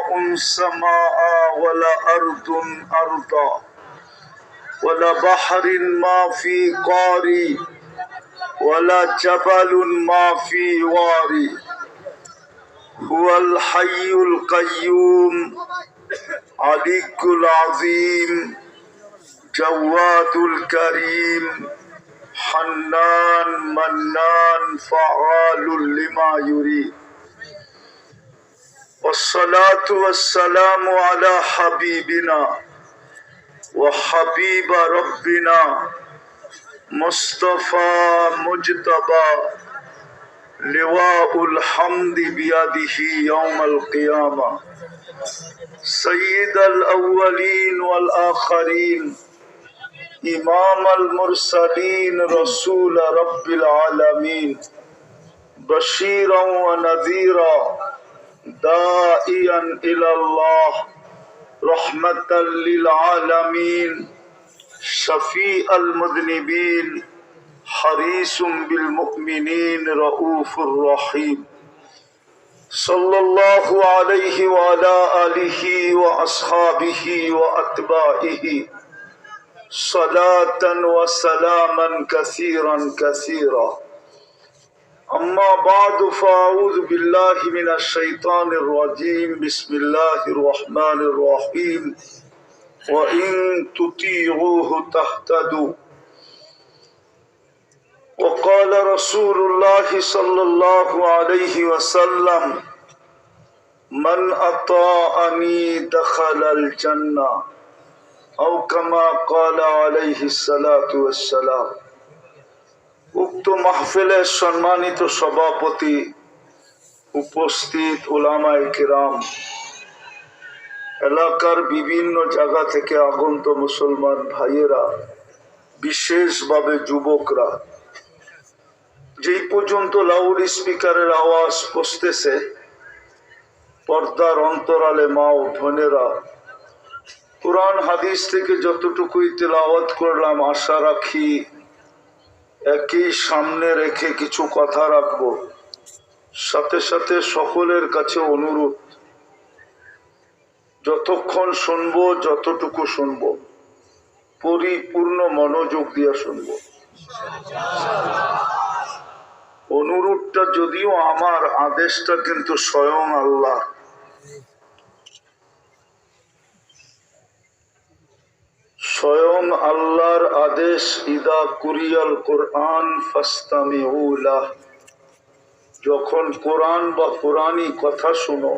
سماء سماء ولا أرض أرضا ولا بحر ما في قاري ولا جبل ما في واري هو الحي القيوم علي العظيم جواد الكريم حنان منان فعال لما يريد والصلاة والسلام على حبيبنا وحبيب ربنا مصطفى مجتبى لواء الحمد بيده يوم القيامة سيد الأولين والآخرين إمام المرسلين رسول رب العالمين بشيرا ونذيرا داعيا إلى الله رحمة للعالمين شفيع المذنبين حريص بالمؤمنين رؤوف رحيم صلى الله عليه وعلى آله وأصحابه وأتباعه صلاة وسلاما كثيرا كثيرا أما بعد فأعوذ بالله من الشيطان الرجيم بسم الله الرحمن الرحيم وإن تطيعوه تهتدوا وقال رسول الله صلى الله عليه وسلم من أطاعني دخل الجنة أو كما قال عليه الصلاة والسلام উক্ত মাহফিলের সম্মানিত সভাপতি উপস্থিত উলামায়ে কিরাম এলাকার বিভিন্ন জায়গা থেকে আগত মুসলমান ভাইয়েরা বিশেষভাবে যুবকরা যেই পর্যন্ত লাউড স্পিকারের আওয়াজ পৌঁছতেছে পর্দার অন্তরালে মা ও বোনেরা কুরআন হাদিস থেকে যতটুকুই তেলাওয়াত করলাম আশা রাখি একই সামনে রেখে কিছু কথা রাখবো সাথে সাথে সকলের কাছে অনুরোধ যতক্ষণ শুনবো যতটুকু শুনবো পরিপূর্ণ মনোযোগ দিয়ে শুনবো অনুরোধটা যদিও আমার আদেশটা কিন্তু স্বয়ং আল্লাহ স্বয়ং আল্লাহর আদেশ ইদা কুরিয়াল কোরআন ফাস্তামিউ লাহ যখন কোরআন বা কোরআনী কথা শুনো